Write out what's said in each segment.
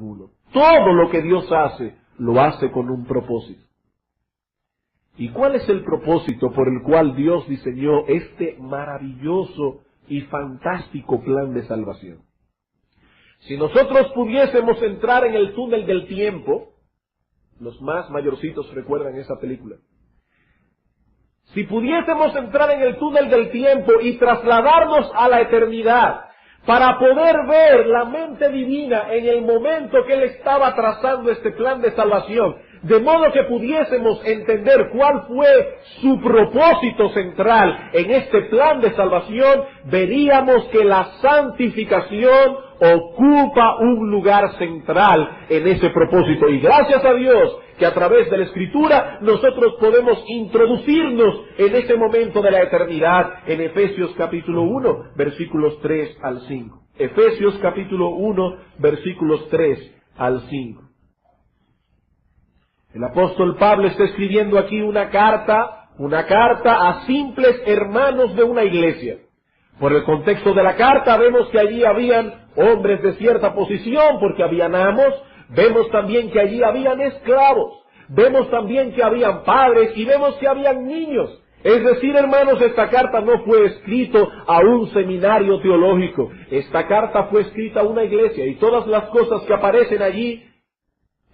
alguno. Todo lo que Dios hace, lo hace con un propósito. ¿Y cuál es el propósito por el cual Dios diseñó este maravilloso y fantástico plan de salvación? Si nosotros pudiésemos entrar en el túnel del tiempo, los más mayorcitos recuerdan esa película. Si pudiésemos entrar en el túnel del tiempo y trasladarnos a la eternidad, para poder ver la mente divina en el momento que Él estaba trazando este plan de salvación, de modo que pudiésemos entender cuál fue su propósito central en este plan de salvación, veríamos que la santificación ocupa un lugar central en ese propósito. Y gracias a Dios que a través de la Escritura nosotros podemos introducirnos en ese momento de la eternidad en Efesios capítulo 1, versículos 3 al 5. Efesios capítulo 1, versículos 3 al 5. El apóstol Pablo está escribiendo aquí una carta a simples hermanos de una iglesia. Por el contexto de la carta vemos que allí habían hombres de cierta posición, porque habían amos. Vemos también que allí habían esclavos, vemos también que habían padres y vemos que habían niños. Es decir, hermanos, esta carta no fue escrita a un seminario teológico. Esta carta fue escrita a una iglesia y todas las cosas que aparecen allí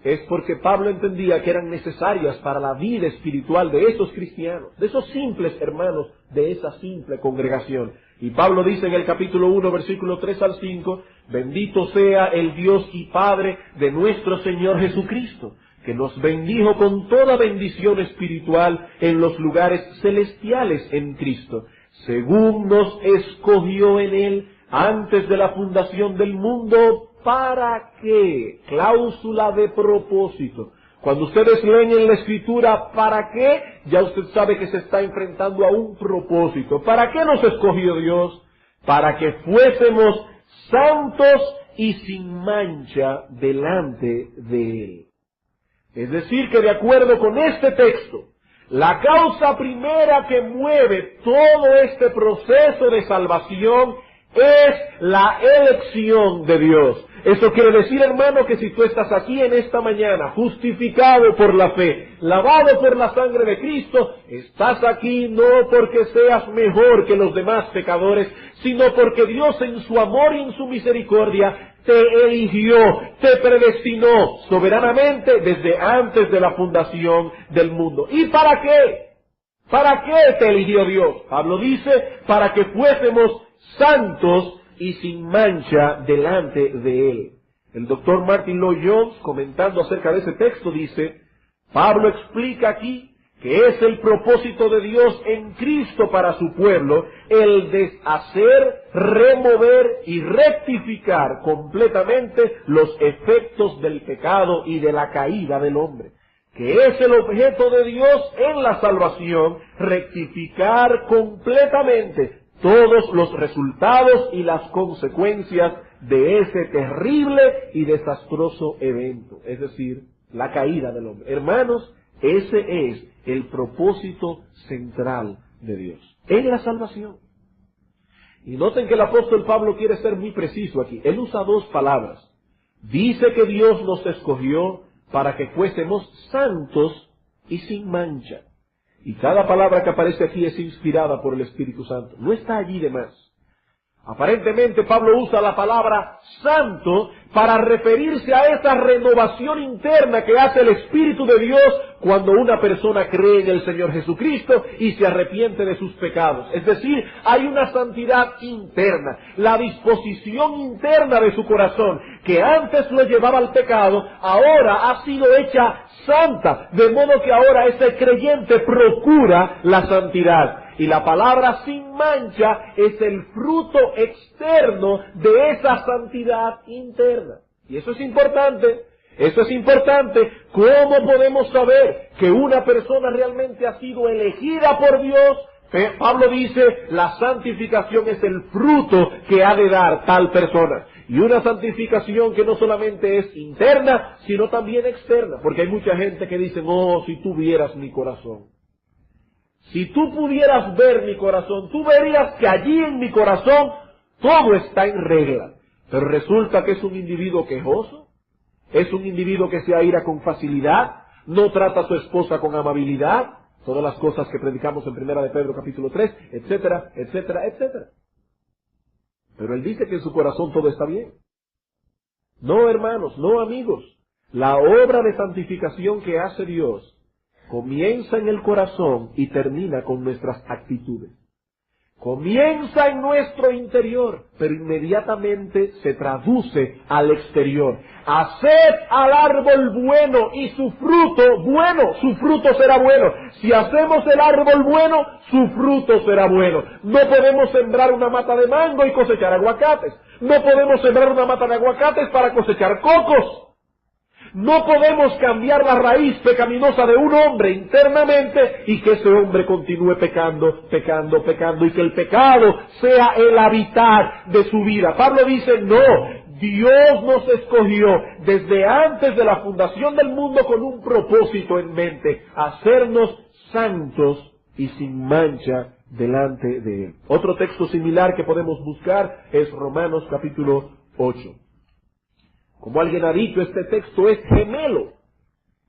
es porque Pablo entendía que eran necesarias para la vida espiritual de esos cristianos, de esos simples hermanos, de esa simple congregación. Y Pablo dice en el capítulo 1, versículo 3 al 5, bendito sea el Dios y Padre de nuestro Señor Jesucristo, que nos bendijo con toda bendición espiritual en los lugares celestiales en Cristo, según nos escogió en Él antes de la fundación del mundo. ¿Para qué? Cláusula de propósito. Cuando ustedes leen en la Escritura, ¿para qué? Ya usted sabe que se está enfrentando a un propósito. ¿Para qué nos escogió Dios? Para que fuésemos santos y sin mancha delante de Él. Es decir, que de acuerdo con este texto, la causa primera que mueve todo este proceso de salvación es la elección de Dios. Eso quiere decir, hermano, que si tú estás aquí en esta mañana, justificado por la fe, lavado por la sangre de Cristo, estás aquí no porque seas mejor que los demás pecadores, sino porque Dios en su amor y en su misericordia te eligió, te predestinó soberanamente desde antes de la fundación del mundo. ¿Y para qué? ¿Para qué te eligió Dios? Pablo dice, para que fuésemos santos y sin mancha delante de Él. El doctor Martin Lloyd-Jones, comentando acerca de ese texto, dice, Pablo explica aquí que es el propósito de Dios en Cristo para su pueblo, el deshacer, remover y rectificar completamente los efectos del pecado y de la caída del hombre, que es el objeto de Dios en la salvación, rectificar completamente todos los resultados y las consecuencias de ese terrible y desastroso evento, es decir, la caída del hombre. Hermanos, ese es el propósito central de Dios en la salvación. Y noten que el apóstol Pablo quiere ser muy preciso aquí. Él usa dos palabras. Dice que Dios nos escogió para que fuésemos santos y sin mancha. Y cada palabra que aparece aquí es inspirada por el Espíritu Santo. No está allí de más. Aparentemente Pablo usa la palabra santo para referirse a esa renovación interna que hace el Espíritu de Dios cuando una persona cree en el Señor Jesucristo y se arrepiente de sus pecados. Es decir, hay una santidad interna, la disposición interna de su corazón, que antes lo llevaba al pecado, ahora ha sido hecha santa, de modo que ahora ese creyente procura la santidad. Y la palabra sin mancha es el fruto externo de esa santidad interna. Y eso es importante. Eso es importante. ¿Cómo podemos saber que una persona realmente ha sido elegida por Dios? Pablo dice, la santificación es el fruto que ha de dar tal persona. Y una santificación que no solamente es interna, sino también externa. Porque hay mucha gente que dice, oh, si tú vieras mi corazón. Si tú pudieras ver mi corazón, tú verías que allí en mi corazón todo está en regla. Pero resulta que es un individuo quejoso, Es un individuo que se aira con facilidad, no trata a su esposa con amabilidad, todas las cosas que predicamos en 1 de Pedro capítulo 3, etcétera, etcétera, etcétera. Pero él dice que en su corazón todo está bien. No, hermanos, no, amigos. La obra de santificación que hace Dios comienza en el corazón y termina con nuestras actitudes. Comienza en nuestro interior, pero inmediatamente se traduce al exterior. Haced al árbol bueno y su fruto será bueno. Si hacemos el árbol bueno, su fruto será bueno. No podemos sembrar una mata de mango y cosechar aguacates. No podemos sembrar una mata de aguacates para cosechar cocos. No podemos cambiar la raíz pecaminosa de un hombre internamente y que ese hombre continúe pecando y que el pecado sea el habitar de su vida. Pablo dice, no, Dios nos escogió desde antes de la fundación del mundo con un propósito en mente, hacernos santos y sin mancha delante de Él. Otro texto similar que podemos buscar es Romanos capítulo 8. Como alguien ha dicho, este texto es gemelo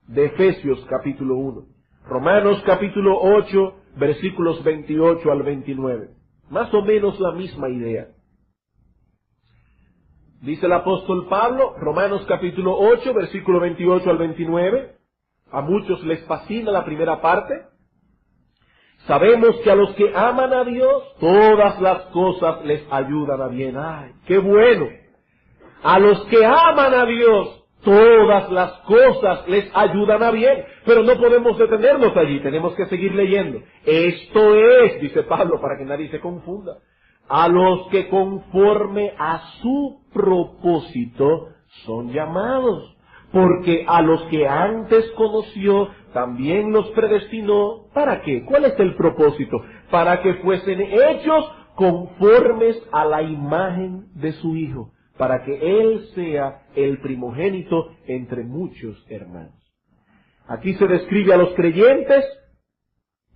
de Efesios capítulo 1. Romanos capítulo 8, versículos 28 al 29. Más o menos la misma idea. Dice el apóstol Pablo, Romanos capítulo 8, versículo 28 al 29. A muchos les fascina la primera parte. Sabemos que a los que aman a Dios, todas las cosas les ayudan a bien. ¡Ay, qué bueno! A los que aman a Dios, todas las cosas les ayudan a bien. Pero no podemos detenernos allí, tenemos que seguir leyendo. Esto es, dice Pablo, para que nadie se confunda, a los que conforme a su propósito son llamados. Porque a los que antes conoció, también los predestinó. ¿Para qué? ¿Cuál es el propósito? Para que fuesen hechos conformes a la imagen de su Hijo, para que Él sea el primogénito entre muchos hermanos. Aquí se describe a los creyentes,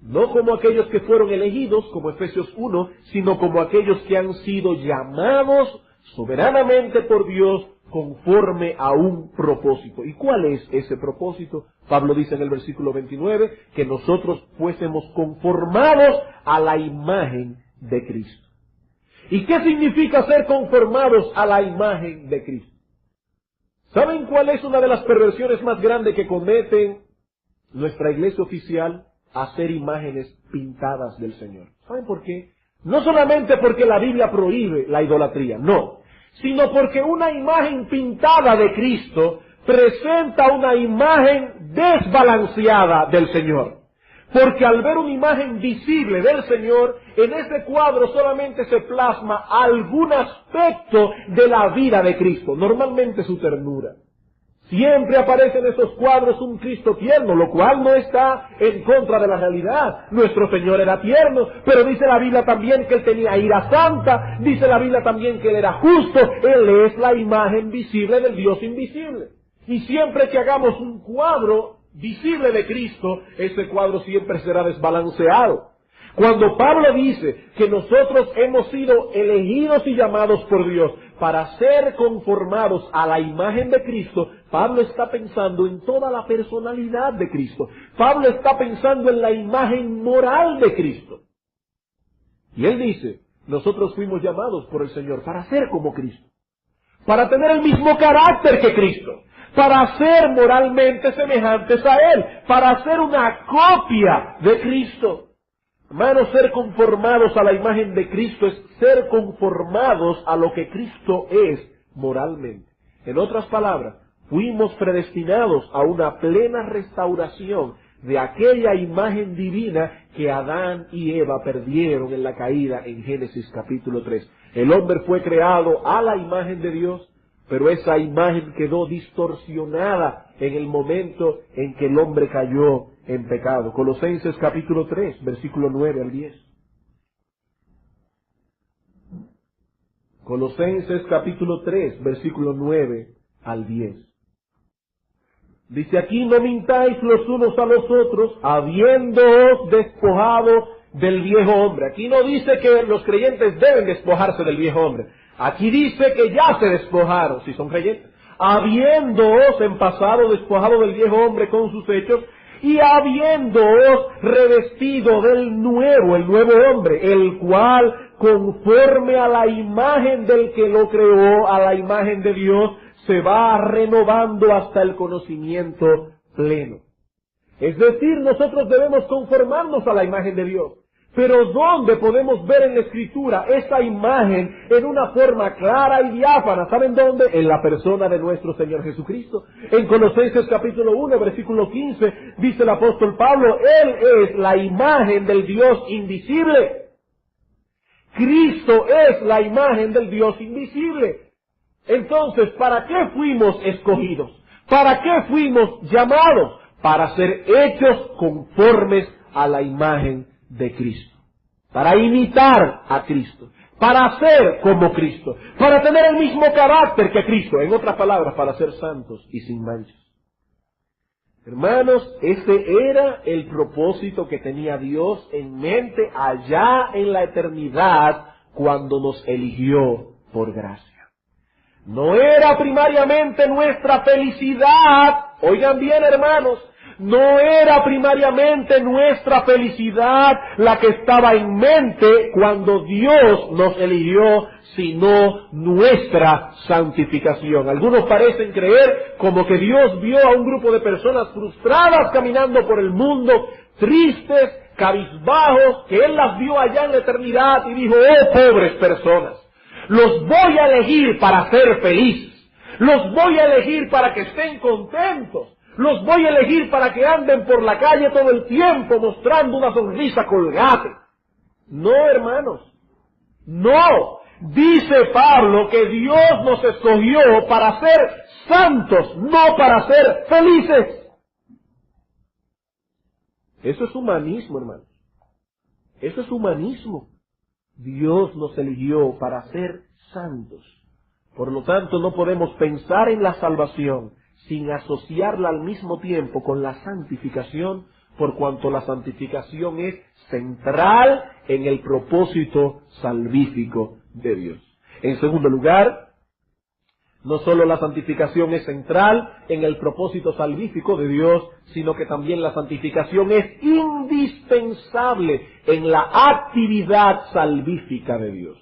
no como aquellos que fueron elegidos, como Efesios 1, sino como aquellos que han sido llamados soberanamente por Dios conforme a un propósito. ¿Y cuál es ese propósito? Pablo dice en el versículo 29 que nosotros fuésemos conformados a la imagen de Cristo. ¿Y qué significa ser conformados a la imagen de Cristo? ¿Saben cuál es una de las perversiones más grandes que cometen nuestra iglesia oficial? Hacer imágenes pintadas del Señor. ¿Saben por qué? No solamente porque la Biblia prohíbe la idolatría, no, sino porque una imagen pintada de Cristo presenta una imagen desbalanceada del Señor. Porque al ver una imagen visible del Señor, en ese cuadro solamente se plasma algún aspecto de la vida de Cristo, normalmente su ternura. Siempre aparece en esos cuadros un Cristo tierno, lo cual no está en contra de la realidad. Nuestro Señor era tierno, pero dice la Biblia también que Él tenía ira santa, dice la Biblia también que Él era justo. Él es la imagen visible del Dios invisible. Y siempre que hagamos un cuadro visible de Cristo, ese cuadro siempre será desbalanceado. Cuando Pablo dice que nosotros hemos sido elegidos y llamados por Dios para ser conformados a la imagen de Cristo, Pablo está pensando en toda la personalidad de Cristo. Pablo está pensando en la imagen moral de Cristo. Y él dice, nosotros fuimos llamados por el Señor para ser como Cristo, para tener el mismo carácter que Cristo, para ser moralmente semejantes a Él, para ser una copia de Cristo. Hermanos, ser conformados a la imagen de Cristo es ser conformados a lo que Cristo es moralmente. En otras palabras, fuimos predestinados a una plena restauración de aquella imagen divina que Adán y Eva perdieron en la caída en Génesis capítulo 3. El hombre fue creado a la imagen de Dios, pero esa imagen quedó distorsionada en el momento en que el hombre cayó en pecado. Colosenses capítulo 3, versículo 9 al 10. Colosenses capítulo 3, versículo 9 al 10. Dice aquí, no mintáis los unos a los otros, habiéndoos despojado del viejo hombre. Aquí no dice que los creyentes deben despojarse del viejo hombre. Aquí dice que ya se despojaron, si son creyentes. habiéndoos en pasado despojado del viejo hombre con sus hechos, y habiéndoos revestido del nuevo, el nuevo hombre, el cual, conforme a la imagen del que lo creó, a la imagen de Dios, se va renovando hasta el conocimiento pleno. Es decir, nosotros debemos conformarnos a la imagen de Dios. Pero ¿dónde podemos ver en la Escritura esa imagen en una forma clara y diáfana? ¿Saben dónde? En la persona de nuestro Señor Jesucristo. En Colosenses capítulo 1, versículo 15, dice el apóstol Pablo, Él es la imagen del Dios invisible. Cristo es la imagen del Dios invisible. Entonces, ¿para qué fuimos escogidos? ¿Para qué fuimos llamados? Para ser hechos conformes a la imagen de Cristo, para imitar a Cristo, para ser como Cristo, para tener el mismo carácter que Cristo, en otras palabras, para ser santos y sin manchas. Hermanos, ese era el propósito que tenía Dios en mente allá en la eternidad cuando nos eligió por gracia. No era primariamente nuestra felicidad, oigan bien hermanos, no era primariamente nuestra felicidad la que estaba en mente cuando Dios nos eligió, sino nuestra santificación. Algunos parecen creer como que Dios vio a un grupo de personas frustradas caminando por el mundo, tristes, cabizbajos, que Él las vio allá en la eternidad y dijo, oh pobres personas, los voy a elegir para ser felices, los voy a elegir para que estén contentos, los voy a elegir para que anden por la calle todo el tiempo mostrando una sonrisa colgate. No, hermanos, no. Dice Pablo que Dios nos escogió para ser santos, no para ser felices. Eso es humanismo, hermanos. Eso es humanismo. Dios nos eligió para ser santos. Por lo tanto, no podemos pensar en la salvación sin asociarla al mismo tiempo con la santificación, por cuanto la santificación es central en el propósito salvífico de Dios. En segundo lugar, no solo la santificación es central en el propósito salvífico de Dios, sino que también la santificación es indispensable en la actividad salvífica de Dios.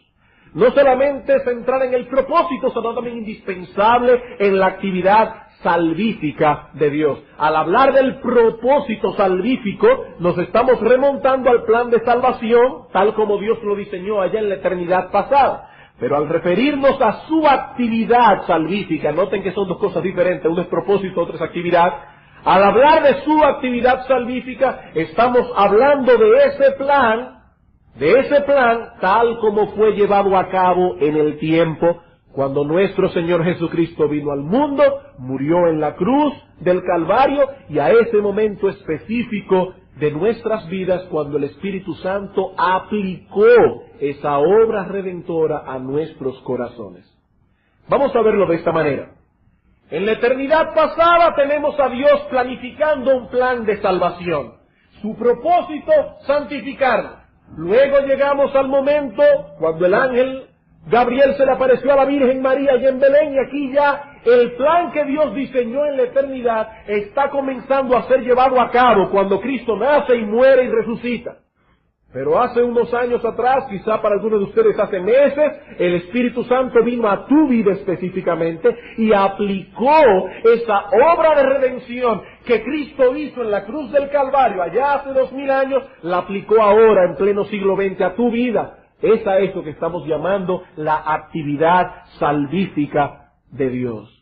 No solamente central en el propósito, sino también indispensable en la actividad salvífica de Dios. Al hablar del propósito salvífico, nos estamos remontando al plan de salvación, tal como Dios lo diseñó allá en la eternidad pasada. Pero al referirnos a su actividad salvífica, noten que son dos cosas diferentes, uno es propósito, otro es actividad. Al hablar de su actividad salvífica, estamos hablando de ese plan tal como fue llevado a cabo en el tiempo cuando nuestro Señor Jesucristo vino al mundo, murió en la cruz del Calvario, y a ese momento específico de nuestras vidas cuando el Espíritu Santo aplicó esa obra redentora a nuestros corazones. Vamos a verlo de esta manera. En la eternidad pasada tenemos a Dios planificando un plan de salvación. Su propósito, santificarnos. Luego llegamos al momento cuando el ángel Gabriel se le apareció a la Virgen María allá en Belén, y aquí ya el plan que Dios diseñó en la eternidad está comenzando a ser llevado a cabo cuando Cristo nace y muere y resucita. Pero hace unos años atrás, quizá para algunos de ustedes hace meses, el Espíritu Santo vino a tu vida específicamente y aplicó esa obra de redención que Cristo hizo en la cruz del Calvario allá hace 2000 años, la aplicó ahora en pleno siglo XX a tu vida. Esa es lo que estamos llamando la actividad salvífica de Dios.